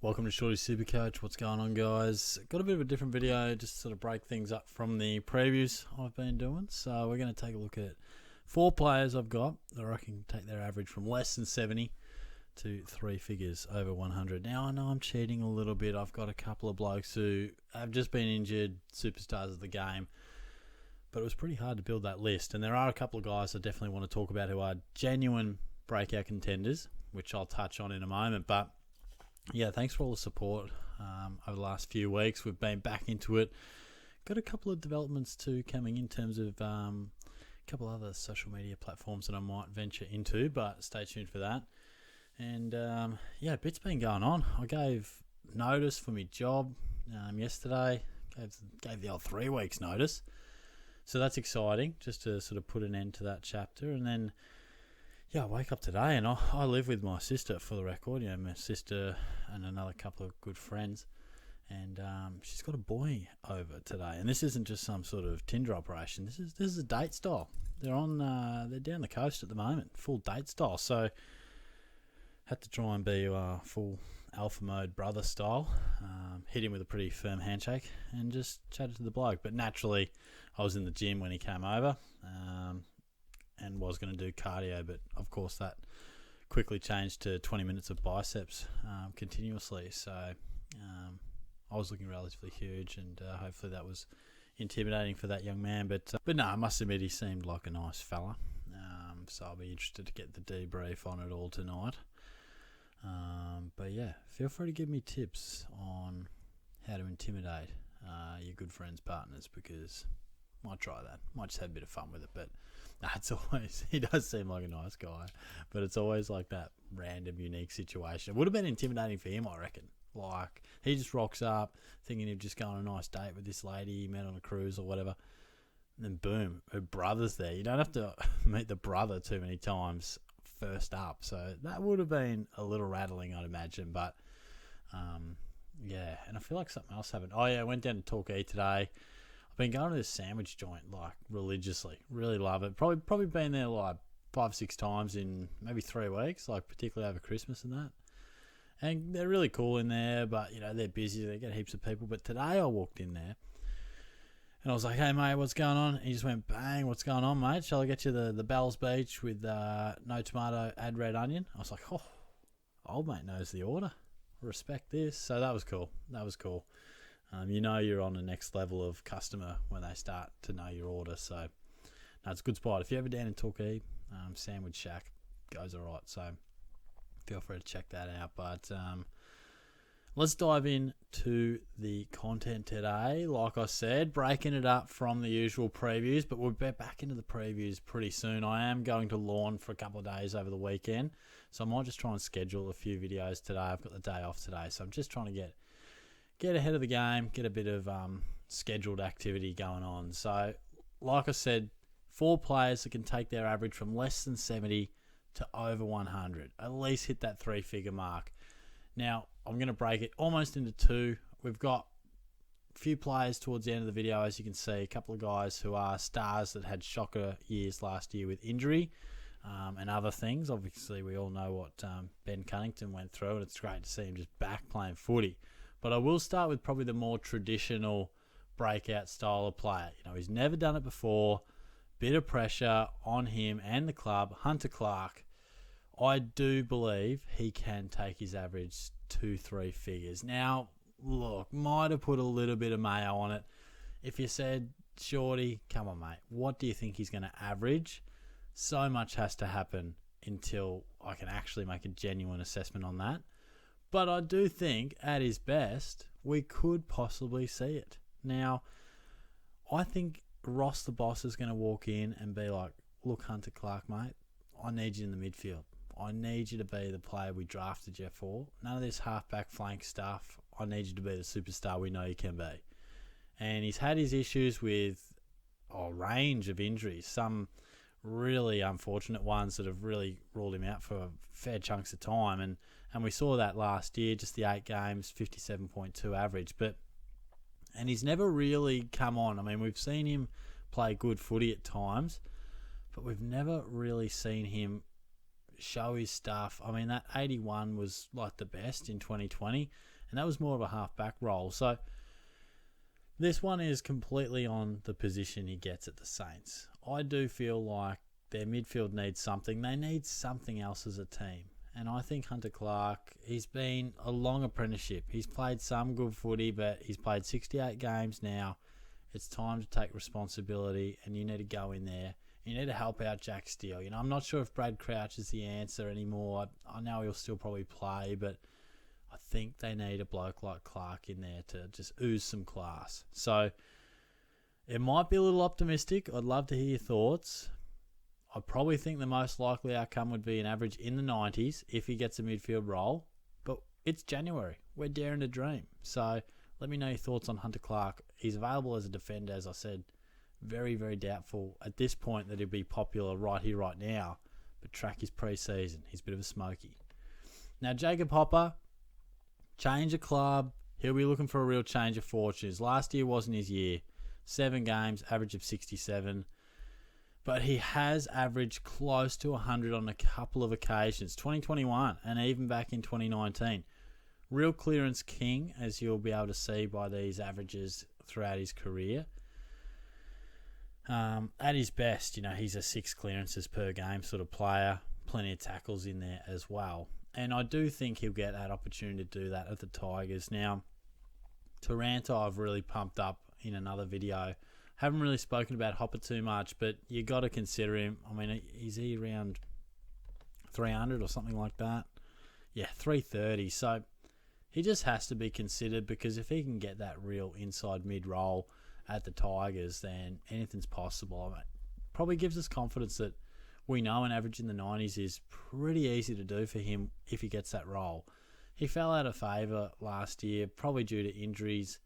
Welcome to Shorty's SuperCoach. What's going on, guys? Got a bit of a different video, just to sort of break things up from the previews I've been doing. So we're going to take a look at 4 players I've got that I can take their average from less than 70 to 3 figures over 100. Now, I know I'm cheating a little bit. I've got a couple of blokes who have just been injured, superstars of the game, but it was pretty hard to build that list. And there are a couple of guys I definitely want to talk about who are genuine breakout contenders, which I'll touch on in a moment. But yeah, thanks for all the support over the last few weeks. We've been back into it. Got a couple of developments too coming in terms of a couple other social media platforms that I might venture into, but stay tuned for that. And yeah, a bit's been going on. I gave notice for my job yesterday. Gave the old 3 weeks notice. So that's exciting, just to sort of put an end to that chapter. And then I wake up today and I live with my sister, for the record. My sister and another couple of good friends. And she's got a boy over today. And this isn't just some sort of Tinder operation. This is a date style. They're down the coast at the moment, full date style. So had to try and be full alpha mode brother style. Hit him with a pretty firm handshake and just chatted to the bloke. But naturally, I was in the gym when he came over. And was going to do cardio, but of course that quickly changed to 20 minutes of biceps continuously. So I was looking relatively huge, and hopefully that was intimidating for that young man. But no, I must admit he seemed like a nice fella. So I'll be interested to get the debrief on it all tonight. But yeah, feel free to give me tips on how to intimidate your good friends' partners, because might try that. Might just have a bit of fun with it, but it's always, he does seem like a nice guy, but it's always like that random, unique situation. It would have been intimidating for him, I reckon. Like, he just rocks up thinking he'd just go on a nice date with this lady he met on a cruise or whatever, and then boom, her brother's there. You don't have to meet the brother too many times first up, so that would have been a little rattling, I'd imagine. But yeah, and I feel like something else happened. I went down to Torquay today. Been going to this sandwich joint like religiously. Really love it. Probably been there like 5-6 times in maybe 3 weeks, like particularly over Christmas and that. And they're really cool in there, but they're busy. They get heaps of people. But today I walked in there and I was like, "Hey mate, what's going on?" And he just went, "Bang, what's going on, mate? Shall I get you the Bells Beach with no tomato, add red onion?" I was like, "Oh, old mate knows the order. Respect this." So that was cool. You're on the next level of customer when they start to know your order. So, no, it's a good spot. If you're ever down in Torquay, Sandwich Shack goes all right. So, feel free to check that out. But let's dive into the content today. Like I said, breaking it up from the usual previews, but we'll be back into the previews pretty soon. I am going to lawn for a couple of days over the weekend, so I might just try and schedule a few videos today. I've got the day off today, so I'm just trying to get ahead of the game, get a bit of scheduled activity going on. So, like I said, 4 players that can take their average from less than 70 to over 100. At least hit that 3-figure mark. Now, I'm going to break it almost into 2. We've got a few players towards the end of the video, as you can see. A couple of guys who are stars that had shocker years last year with injury and other things. Obviously, we all know what Ben Cunnington went through, and it's great to see him just back playing footy. But I will start with probably the more traditional breakout style of player. He's never done it before. Bit of pressure on him and the club. Hunter Clark. I do believe he can take his average 2-3 figures. Now, look, might have put a little bit of mayo on it. If you said, "Shorty, come on, mate, what do you think he's going to average?" So much has to happen until I can actually make a genuine assessment on that. But I do think, at his best, we could possibly see it. Now, I think Ross the boss is going to walk in and be like, "Look, Hunter Clark, mate, I need you in the midfield. I need you to be the player we drafted you for. None of this half-back flank stuff. I need you to be the superstar we know you can be." And he's had his issues with a range of injuries, some really unfortunate ones that have really ruled him out for fair chunks of time. And we saw that last year, just the 8 games, 57.2 average. And he's never really come on. I mean, we've seen him play good footy at times, but we've never really seen him show his stuff. I mean, that 81 was like the best in 2020, and that was more of a half-back role. So this one is completely on the position he gets at the Saints. I do feel like their midfield needs something. They need something else as a team. And I think Hunter Clark, he's been a long apprenticeship. He's played some good footy, but he's played 68 games now. It's time to take responsibility, and you need to go in there. You need to help out Jack Steele. You know, I'm not sure if Brad Crouch is the answer anymore. I know he'll still probably play, but I think they need a bloke like Clark in there to just ooze some class. So it might be a little optimistic. I'd love to hear your thoughts. I probably think the most likely outcome would be an average in the 90s if he gets a midfield role. But it's January. We're daring to dream. So let me know your thoughts on Hunter Clark. He's available as a defender, as I said. Very, very doubtful at this point that he'll be popular right here, right now. But track his pre-season. He's a bit of a smoky. Now, Jacob Hopper, change of club. He'll be looking for a real change of fortunes. Last year wasn't his year. 7 games, average of 67. But he has averaged close to 100 on a couple of occasions. 2021 and even back in 2019. Real clearance king, as you'll be able to see by these averages throughout his career. At his best, you know, he's a 6 clearances per game sort of player. Plenty of tackles in there as well. And I do think he'll get that opportunity to do that at the Tigers. Now, Taranto I've really pumped up in another video. Haven't really spoken about Hopper too much, but you got to consider him. I mean, is he around 300 or something like that? Yeah, 330. So he just has to be considered, because if he can get that real inside mid role at the Tigers, then anything's possible. I mean, probably gives us confidence that we know an average in the 90s is pretty easy to do for him if he gets that role. He fell out of favour last year, probably due to injuries.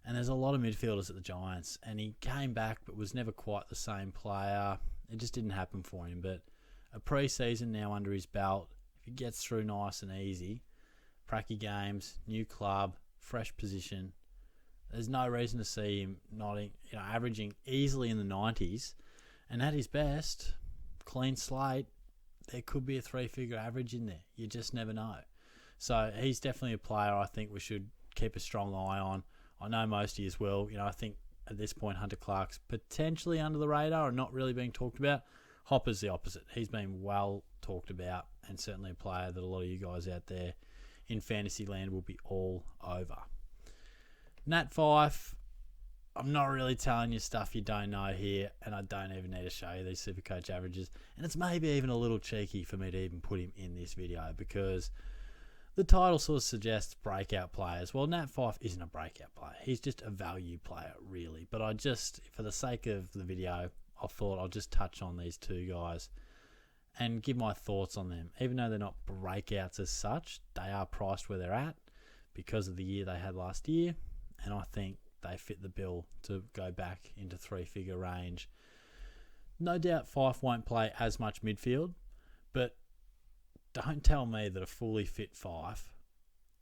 And there's a lot of midfielders at the Giants. And he came back but was never quite the same player. It just didn't happen for him. But a pre-season now under his belt, if he gets through nice and easy, pracky games, new club, fresh position, there's no reason to see him not, averaging easily in the 90s. And at his best, clean slate, there could be a 3-figure average in there. You just never know. So he's definitely a player I think we should keep a strong eye on. I know most of you will. You know, I think at this point Hunter Clark's potentially under the radar and not really being talked about. Hopper's the opposite. He's been well talked about, and certainly a player that a lot of you guys out there in fantasy land will be all over. Nat Fyfe, I'm not really telling you stuff you don't know here, and I don't even need to show you these SuperCoach averages. And it's maybe even a little cheeky for me to even put him in this video, because the title sort of suggests breakout players. Well, Nat Fyfe isn't a breakout player. He's just a value player, really. But I just, for the sake of the video, I thought I'll just touch on these two guys and give my thoughts on them. Even though they're not breakouts as such, they are priced where they're at because of the year they had last year. And I think they fit the bill to go back into 3-figure range. No doubt Fyfe won't play as much midfield, but don't tell me that a fully fit Fyfe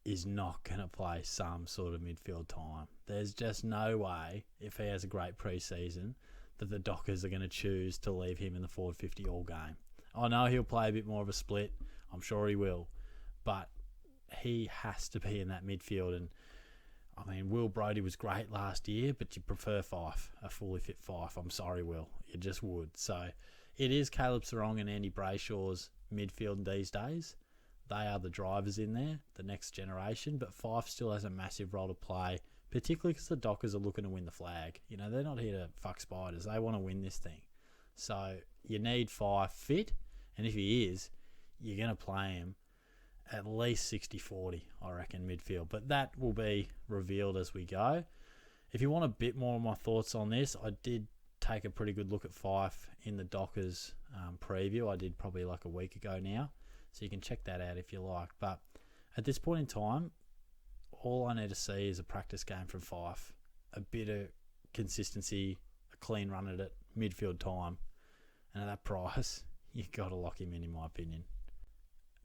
is not going to play some sort of midfield time. There's just no way, if he has a great pre-season, that the Dockers are going to choose to leave him in the forward 50 all game. I know he'll play a bit more of a split. I'm sure he will. But he has to be in that midfield. And I mean, Will Brodie was great last year, but you prefer Fyfe, a fully fit Fyfe. I'm sorry, Will. You just would. So it is Caleb Sarong and Andy Brayshaw's midfield these days. They are the drivers in there, the next generation, but Fyfe still has a massive role to play, particularly because the Dockers are looking to win the flag. You know, they're not here to fuck spiders. They want to win this thing. So you need Fyfe fit, and if he is, you're going to play him at least 60-40, I reckon, midfield. But that will be revealed as we go. If you want a bit more of my thoughts on this, I did take a pretty good look at Fyfe in the Dockers preview. I did probably like a week ago now, so you can check that out if you like. But at this point in time, all I need to see is a practice game from Fyfe, a bit of consistency, a clean run at it, midfield time, and at that price, you've got to lock him in my opinion.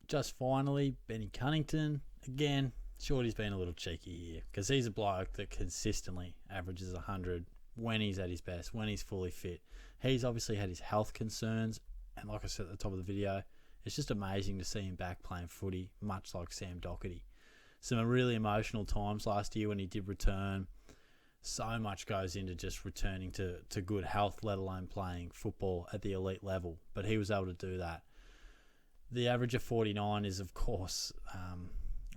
Just finally, Benny Cunnington. Again, Shorty's been a little cheeky here because he's a bloke that consistently averages 100 when he's at his best, when he's fully fit. He's obviously had his health concerns, and like I said at the top of the video, It's just amazing to see him back playing footy, much like Sam Doherty. Some really emotional times last year when he did return. So much goes into just returning to good health, let alone playing football at the elite level. But he was able to do that. The average of 49 is, of course,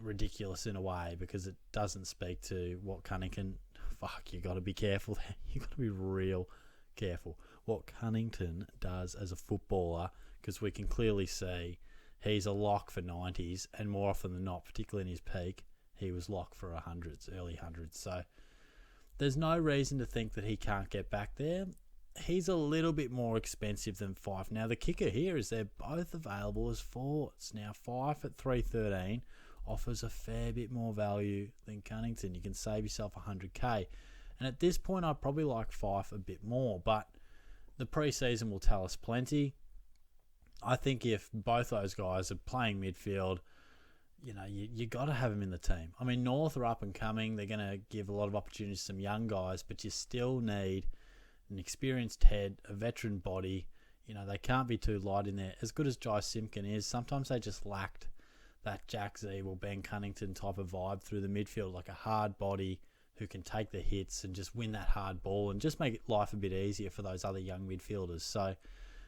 ridiculous in a way because it doesn't speak to what Cunnington... Fuck, you got to be careful there. You got to be real careful. What Cunnington does as a footballer, because we can clearly see he's a lock for 90s, and more often than not, particularly in his peak, he was locked for 100s, early 100s. So there's no reason to think that he can't get back there. He's a little bit more expensive than Fife. Now, the kicker here is they're both available as forwards. Now, Fife at 313 offers a fair bit more value than Cunnington. You can save yourself 100k. And at this point, I'd probably like Fife a bit more, but the preseason will tell us plenty. I think if both those guys are playing midfield, you got to have them in the team. I mean, North are up and coming. They're going to give a lot of opportunities to some young guys, but you still need an experienced head, a veteran body. They can't be too light in there. As good as Jai Simpkin is, sometimes they just lacked that Jack Zeeb or Ben Cunnington type of vibe through the midfield, like a hard body who can take the hits and just win that hard ball and just make life a bit easier for those other young midfielders. So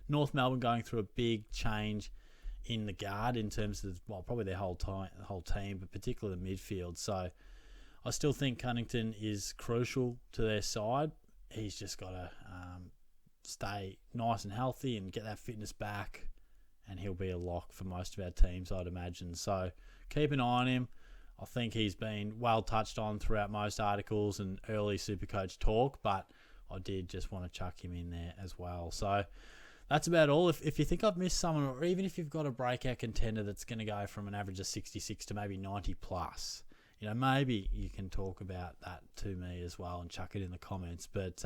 North Melbourne going through a big change in the guard in terms of, probably their whole team, but particularly the midfield. So I still think Cunnington is crucial to their side. He's just got to stay nice and healthy and get that fitness back, and he'll be a lock for most of our teams, I'd imagine. So keep an eye on him. I think he's been well touched on throughout most articles and early SuperCoach talk, but I did just want to chuck him in there as well. So that's about all. If you think I've missed someone, or even if you've got a breakout contender that's going to go from an average of 66 to maybe 90 plus, maybe you can talk about that to me as well and chuck it in the comments. But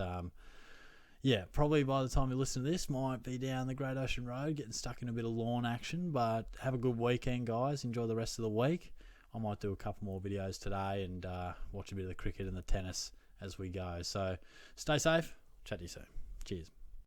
probably by the time you listen to this, might be down the Great Ocean Road getting stuck in a bit of lawn action. But have a good weekend, guys. Enjoy the rest of the week. I might do a couple more videos today and watch a bit of the cricket and the tennis as we go. So stay safe. Chat to you soon. Cheers.